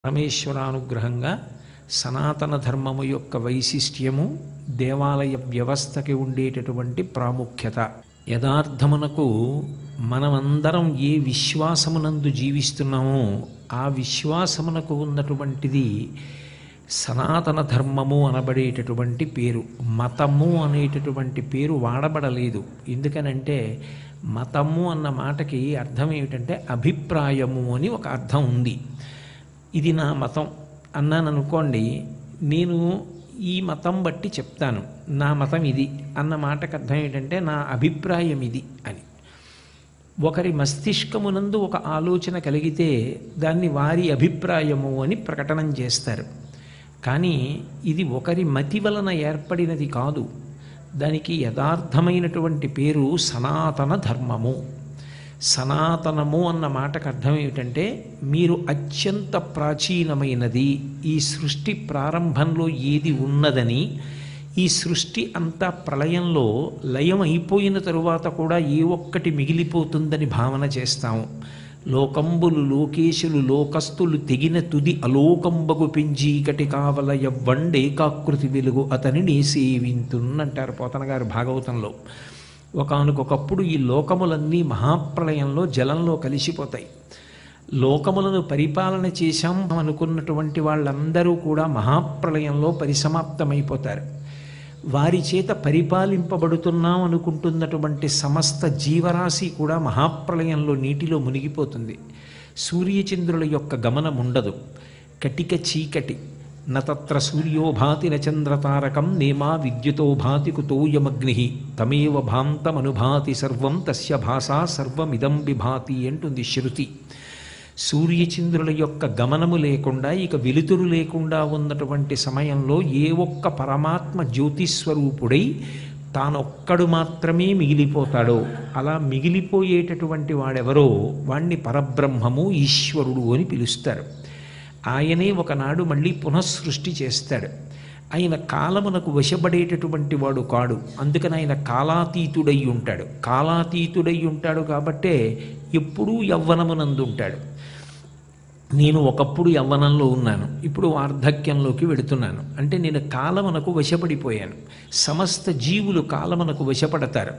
పరమేశ్వరానుగ్రహంగా సనాతన ధర్మము యొక్క వైశిష్ట్యము, దేవాలయ వ్యవస్థకి ఉండేటటువంటి ప్రాముఖ్యత. యథార్థమునకు మనమందరం ఏ విశ్వాసమునందు జీవిస్తున్నామో ఆ విశ్వాసమునకు ఉన్నటువంటిది సనాతన ధర్మము అనబడేటటువంటి పేరు. మతము అనేటటువంటి పేరు వాడబడలేదు. ఎందుకనంటే మతము అన్న మాటకి అర్థం ఏమిటంటే అభిప్రాయము అని ఒక అర్థం ఉంది. ఇది నా మతం అన్నాను అనుకోండి, నేను ఈ మతం బట్టి చెప్తాను నా మతం ఇది అన్న మాటకు అర్థం ఏంటంటే నా అభిప్రాయం ఇది అని. ఒకరి మస్తిష్కమునందు ఒక ఆలోచన కలిగితే దాన్ని వారి అభిప్రాయము అని ప్రకటన చేస్తారు. కానీ ఇది ఒకరి మతి వలన ఏర్పడినది కాదు. దానికి యథార్థమైనటువంటి పేరు సనాతన ధర్మము. సనాతనము అన్న మాటకు అర్థం ఏమిటంటే మీరు అత్యంత ప్రాచీనమైనది, ఈ సృష్టి ప్రారంభంలో ఏది ఉన్నదని, ఈ సృష్టి అంతా ప్రళయంలో లయం అయిపోయిన తరువాత కూడా ఏ ఒక్కటి మిగిలిపోతుందని భావన చేస్తాము. లోకంబులు లోకేశులు లోకస్తులు తెగిన తుది అలోకంబగు పెంజీకటి కావల ఎవ్వండేకాకృతి వెలుగు అతనిని సేవింతున్నంటారు పోతన గారు భాగవతంలో. ఒకానొకప్పుడు ఈ లోకములన్నీ మహాప్రళయంలో జలంలో కలిసిపోతాయి. లోకములను పరిపాలన చేశాం అనుకున్నటువంటి వాళ్ళందరూ కూడా మహాప్రళయంలో పరిసమాప్తమైపోతారు. వారి చేత పరిపాలింపబడుతున్నాం అనుకుంటున్నటువంటి సమస్త జీవరాశి కూడా మహాప్రళయంలో నీటిలో మునిగిపోతుంది. సూర్యచంద్రుల యొక్క గమనం ఉండదు. కటిక చీకటి. నత్ర సూర్యో భాతి నచంద్రతారకం నేమా విద్యుతో భాతి కుతోయమగ్ని తమేవ భాంతమనుభాతి సర్వం తస్య భాషా సర్వమిదం విభాతి అంటుంది శృతి. సూర్యచంద్రుల యొక్క గమనము లేకుండా, ఇక వెలుతురు లేకుండా ఉన్నటువంటి సమయంలో ఏ ఒక్క పరమాత్మ జ్యోతిస్వరూపుడై తానొక్కడు మాత్రమే మిగిలిపోతాడో, అలా మిగిలిపోయేటటువంటి వాడెవరో వాణ్ణి పరబ్రహ్మము ఈశ్వరుడు అని పిలుస్తారు. ఆయనే ఒకనాడు మళ్ళీ పునఃసృష్టి చేస్తాడు. ఆయన కాలమునకు వశపడేటటువంటి వాడు కాడు. అందుకని ఆయన కాలాతీతుడై ఉంటాడు. కాలాతీతుడై ఉంటాడు కాబట్టే ఎప్పుడూ యవ్వనమునందు ఉంటాడు. నేను ఒకప్పుడు యవ్వనంలో ఉన్నాను, ఇప్పుడు వార్ధక్యంలోకి వెడుతున్నాను అంటే నేను కాలమునకు వశపడిపోయాను. సమస్త జీవులు కాలమునకు వశపడతారు,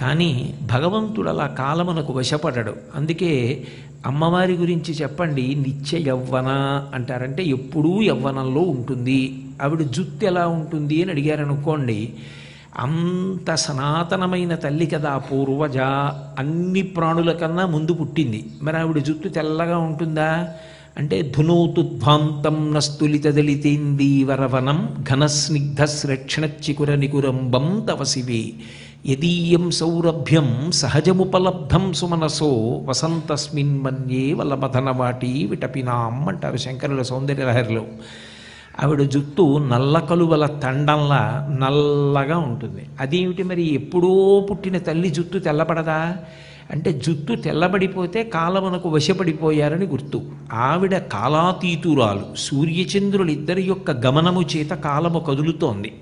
కానీ భగవంతుడు అలా కాలమునకు వశపడడు. అందుకే అమ్మవారి గురించి చెప్పండి, నిత్య యవ్వన అంటారంటే ఎప్పుడూ యవ్వనంలో ఉంటుంది. ఆవిడ జుత్తు ఎలా ఉంటుంది అని అడిగారనుకోండి, అంత సనాతనమైన తల్లి కదా పూర్వజ, అన్ని ప్రాణుల కన్నా ముందు పుట్టింది. మరి ఆవిడ జుత్తు తెల్లగా ఉంటుందా అంటే ధునోతుద్భాంతం నస్తులిత దళితేందీవరవనం ఘనస్నిగ్ధ శ్రక్షణచ్చికుర నికురంబం తవ శివే యదీయం సౌరభ్యం సహజముపలబ్ధం సుమనసో వసంతస్మిన్ మన్యే వల్లమధనవాటి విటపినాం అంటారు శంకరుల సౌందర్యలహరిలో. ఆవిడ జుత్తు నల్ల కలువల తండంలా నల్లగా ఉంటుంది. అదేమిటి మరి ఎప్పుడో పుట్టిన తల్లి జుత్తు తెల్లబడదా అంటే జుత్తు తెల్లబడిపోతే కాలమునకు వశపడిపోయారని గుర్తు. ఆవిడ కాలాతీతురాలు. సూర్యచంద్రులు ఇద్దరి యొక్క గమనము చేత కాలము కదులుతోంది.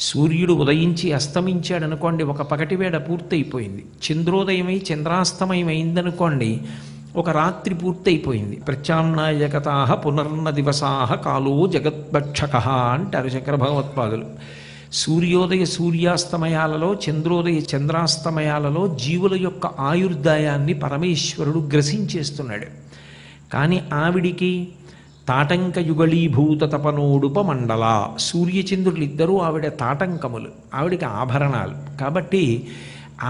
సూర్యుడు ఉదయించి అస్తమించాడనుకోండి, ఒక పగటివేళ పూర్తయిపోయింది. చంద్రోదయమై చంద్రాస్తమయమైందనుకోండి, ఒక రాత్రి పూర్తయిపోయింది. ప్రత్యామ్నాయకతా పునర్న దివసా కాలో జగద్భక్షక అంటారు శంకర భగవత్పాదులు. సూర్యోదయ సూర్యాస్తమయాలలో, చంద్రోదయ చంద్రాస్తమయాలలో జీవుల యొక్క ఆయుర్దాయాన్ని పరమేశ్వరుడు గ్రసించేస్తున్నాడు. కానీ ఆవిడికి తాటంక యుగళీభూత తపనోడుప మండల, సూర్యచంద్రులిద్దరూ ఆవిడ తాటంకములు, ఆవిడికి ఆభరణాలు. కాబట్టి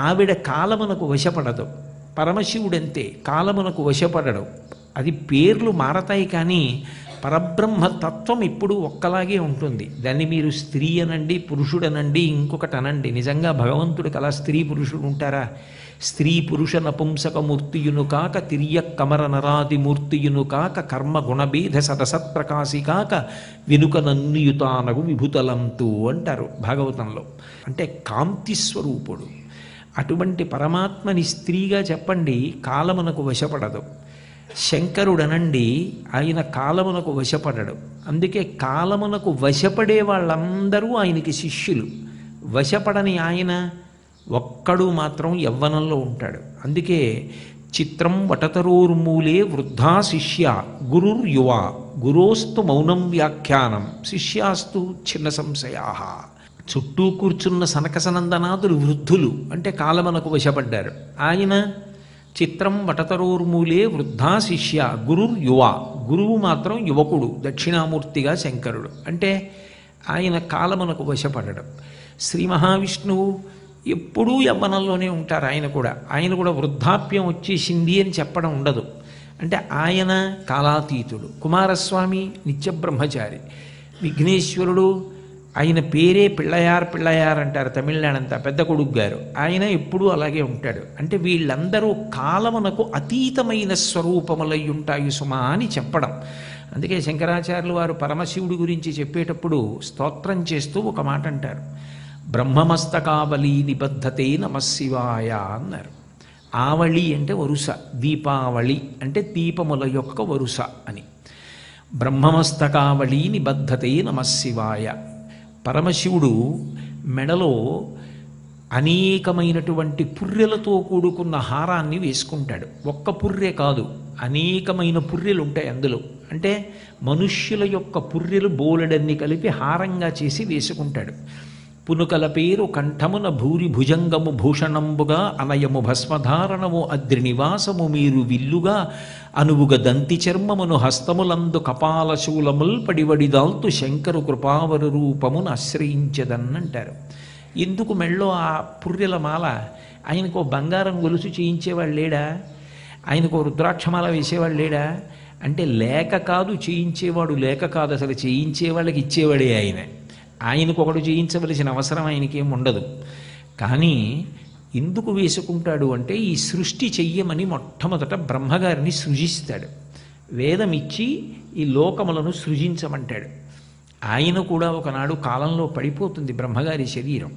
ఆవిడ కాలమునకు వశపడదు. పరమశివుడంతే, కాలమునకు వశపడడు. అది పేర్లు మారతాయి కానీ పరబ్రహ్మ తత్వం ఎప్పుడూ ఒక్కలాగే ఉంటుంది. దాన్ని మీరు స్త్రీ అనండి, పురుషుడనండి, ఇంకొకటి అనండి. నిజంగా భగవంతుడికి అలా స్త్రీ పురుషుడు ఉంటారా? స్త్రీ పురుష నపుంసకమూర్తియును కాక తిర్య కమర నరాదిమూర్తియును కాక కర్మ గుణభేద సదసత్ప్రకాశి కాక వెనుక నన్నుయుతానగు విభుతలంతు అంటారు భాగవతంలో. అంటే కాంతి స్వరూపుడు. అటువంటి పరమాత్మని స్త్రీగా చెప్పండి, కాలమునకు వశపడదు. శంకరుడనండి, ఆయన కాలమునకు వశపడడు. అందుకే కాలమునకు వశపడే వాళ్ళందరూ ఆయనకి శిష్యులు. వశపడని ఆయన ఒక్కడు మాత్రం యవ్వనంలో ఉంటాడు. అందుకే చిత్రం వటతరోర్మూలే వృద్ధా శిష్య గురుర్యువ గురోస్తు మౌనం వ్యాఖ్యానం శిష్యాస్తు చిన్న సంశయా. చుట్టూ కూర్చున్న సనకసనందనాదులు వృద్ధులు అంటే కాలమునకు వశపడ్డారు. ఆయన చిత్రం వటతరోర్మూలే వృద్ధా శిష్య గురుర్యువ గురువు మాత్రం యువకుడు దక్షిణామూర్తిగా శంకరుడు అంటే ఆయన కాలమునకు వశపడడం. శ్రీ మహావిష్ణువు ఎప్పుడూ యవ్వనంలోనే ఉంటారు. ఆయన కూడా వృద్ధాప్యం వచ్చేసింది అని చెప్పడం ఉండదు. అంటే ఆయన కాలాతీతుడు. కుమారస్వామి నిత్యబ్రహ్మచారి. విఘ్నేశ్వరుడు ఆయన పేరే పిళ్ళయార్ అంటారు తమిళనాడంతా, పెద్ద కొడుకు గారు. ఆయన ఎప్పుడూ అలాగే ఉంటాడు. అంటే వీళ్ళందరూ కాలమునకు అతీతమైన స్వరూపములై ఉంటాయి సుమా అని చెప్పడం. అందుకే శంకరాచార్యులు వారు పరమశివుడి గురించి చెప్పేటప్పుడు స్తోత్రం చేస్తూ ఒక మాట అంటారు, బ్రహ్మమస్తకావళి నిబద్ధతే నమశివాయ అన్నారు. ఆవళి అంటే వరుస, దీపావళి అంటే దీపముల యొక్క వరుస అని. బ్రహ్మమస్తకావళి నిబద్ధతే నమశివాయ. పరమశివుడు మెడలో అనేకమైనటువంటి పుర్రెలతో కూడుకున్న హారాన్ని వేసుకుంటాడు. ఒక్క పుర్రె కాదు, అనేకమైన పుర్రెలు ఉంటాయి అందులో. అంటే మనుష్యుల యొక్క పుర్రెలు బోలెడన్ని కలిపి హారంగా చేసి వేసుకుంటాడు. పునుకల పేరు కంఠమున భూరి భుజంగము భూషణంబుగా అనయము భస్మధారణము అద్రినివాసము మీరు విల్లుగా అనువుగ దంతి చర్మమును హస్తములందు కపాలశూలముల్ పడివడిదాల్తు శంకరు కృపావరు రూపమును ఆశ్రయించదన్నంటారు. ఎందుకు మెళ్ళో ఆ పుర్రెల మాల? ఆయనకు బంగారం గొలుసు చేయించేవాళ్ళు లేడా? ఆయనకు రుద్రాక్షమాల వేసేవాళ్ళు లేడా? అంటే లేక కాదు, చేయించేవాడు లేక కాదు, అసలు చేయించేవాళ్ళకి ఇచ్చేవాడే ఆయనకు ఒకడు చేయించవలసిన అవసరం ఆయనకేం ఉండదు. కానీ ఎందుకు వేసుకుంటాడు అంటే ఈ సృష్టి చెయ్యమని మొట్టమొదట బ్రహ్మగారిని సృజిస్తాడు. వేదం ఇచ్చి ఈ లోకములను సృజించమంటాడు. ఆయన కూడా ఒకనాడు కాలంలో పడిపోతుంది బ్రహ్మగారి శరీరం.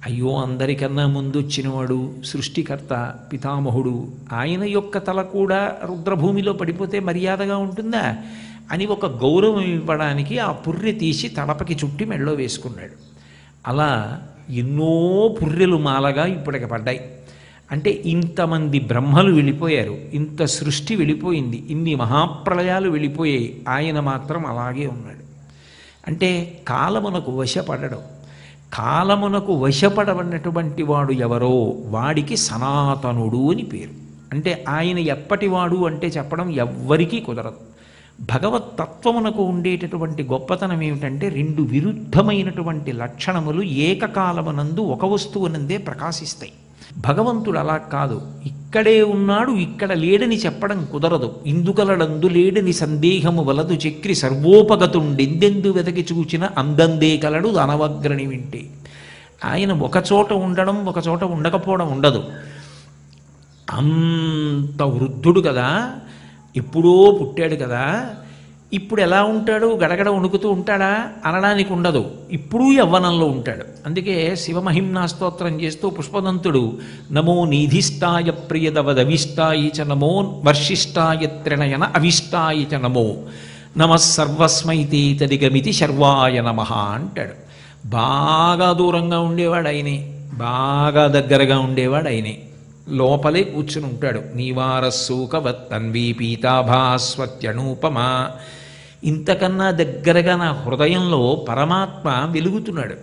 అయ్యో, అందరికన్నా ముందు వచ్చినవాడు సృష్టికర్త పితామహుడు, ఆయన యొక్క తల కూడా రుద్రభూమిలో పడిపోతే మర్యాదగా ఉంటుందా అని ఒక గౌరవం ఇవ్వడానికి ఆ పుర్రె తీసి తడపకి చుట్టి మెళ్ళో వేసుకున్నాడు. అలా ఎన్నో పుర్రెలు మాలగా ఇప్పటికి పడ్డాయి. అంటే ఇంతమంది బ్రహ్మలు వెళ్ళిపోయారు, ఇంత సృష్టి వెళ్ళిపోయింది, ఇన్ని మహాప్రళయాలు వెళ్ళిపోయాయి, ఆయన మాత్రం అలాగే ఉన్నాడు. అంటే కాలమునకు వశపడడం. కాలమునకు వశపడవన్నటువంటి వాడు ఎవరో వాడికి సనాతనుడు అని పేరు. అంటే ఆయన ఎప్పటివాడు అంటే చెప్పడం ఎవ్వరికీ కుదరదు. భగవత్తత్వమునకు ఉండేటటువంటి గొప్పతనం ఏమిటంటే రెండు విరుద్ధమైనటువంటి లక్షణములు ఏకకాలమునందు ఒక వస్తువునందే ప్రకాశిస్తాయి. భగవంతుడు అలా కాదు, ఇక్కడే ఉన్నాడు ఇక్కడ లేడని చెప్పడం కుదరదు. ఇందుకలడందు లేడని సందేహము వలదు చక్రి సర్వోపగతుండెందెందు వెతకి చూచిన అందందే కలడు అనవగ్రని వింటే. ఆయన ఒకచోట ఉండడం ఒకచోట ఉండకపోవడం ఉండదు. అంత వృద్ధుడు కదా, ఎప్పుడో పుట్టాడు కదా, ఇప్పుడు ఎలా ఉంటాడు, గడగడ వణుకుతూ ఉంటాడా అనడానికి ఉండదు. ఇప్పుడు యవ్వనంలో ఉంటాడు. అందుకే శివమహిమ్నా స్తోత్రం చేస్తూ పుష్పదంతుడు నమో నీధిష్టాయ ప్రియదవదవిష్టాయి చ నమో వర్షిష్టాయ త్రినయన అవిష్టాయి చ నమో నమః సర్వస్మైతే తదిగమితి శర్వాయ నమః అంటాడు. బాగా దూరంగా ఉండేవాడు ఆయనే, బాగా దగ్గరగా ఉండేవాడు ఆయనే. లోపలే కూర్చుని ఉంటాడు. నీవారస్సూకవత్తన్వీ పీతాభాస్వత్యనూపమా. ఇంతకన్నా దగ్గరగా నా హృదయంలో పరమాత్మ వెలుగుతున్నాడు.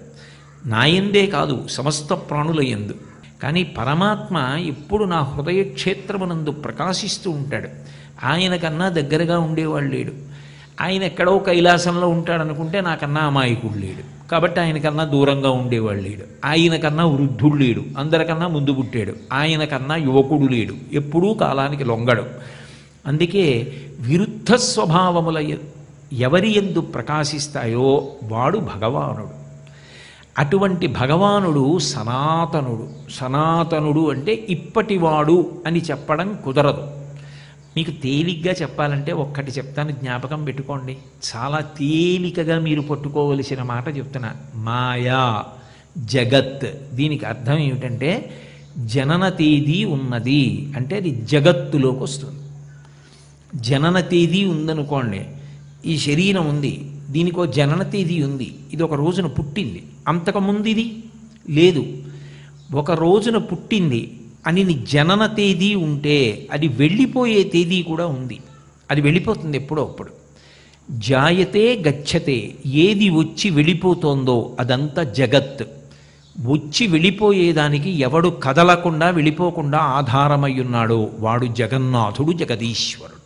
నాయందే కాదు, సమస్త ప్రాణుల యందు. కానీ పరమాత్మ ఎప్పుడు నా హృదయ క్షేత్రమునందు ప్రకాశిస్తూ ఉంటాడు. ఆయన కన్నా దగ్గరగా ఉండేవాళ్ళు లేడు. ఆయన ఎక్కడో కైలాసంలో ఉంటాడనుకుంటే నాకన్నా అమాయకుడు లేడు, కాబట్టి ఆయనకన్నా దూరంగా ఉండేవాళ్ళు లేడు. ఆయనకన్నా వృద్ధుడు లేడు, అందరికన్నా ముందు పుట్టాడు. ఆయనకన్నా యువకుడు లేడు, ఎప్పుడూ కాలానికి లొంగడు. అందుకే విరుద్ధ స్వభావముల ఎవరి యందు ప్రకాశిస్తాయో వాడు భగవానుడు. అటువంటి భగవానుడు సనాతనుడు. సనాతనుడు అంటే ఇప్పటివాడు అని చెప్పడం కుదరదు. మీకు తేలిగ్గా చెప్పాలంటే ఒక్కటి చెప్తాను, జ్ఞాపకం పెట్టుకోండి. చాలా తేలికగా మీరు పట్టుకోవలసిన మాట చెప్తున్నా. మాయా జగత్, దీనికి అర్థం ఏమిటంటే జనన తేదీ ఉన్నది అంటే అది జగత్తులోకి వస్తుంది. జనన తేదీ ఉందనుకోండి, ఈ శరీరం ఉంది, దీనికో జనన తేదీ ఉంది, ఇది ఒక రోజున పుట్టింది, అంతకుముందు ఇది లేదు. ఒక రోజున పుట్టింది, అని జనన తేదీ ఉంటే అది వెళ్ళిపోయే తేదీ కూడా ఉంది. అది వెళ్ళిపోతుంది ఎప్పుడో అప్పుడు. జాయతే గచ్చతే, ఏది వచ్చి వెళ్ళిపోతోందో అదంతా జగత్. వచ్చి వెళ్ళిపోయేదానికి ఎవడు కదలకుండా వెళ్ళిపోకుండా ఆధారమై ఉన్నాడో వాడు జగన్నాథుడు, జగదీశ్వరుడు.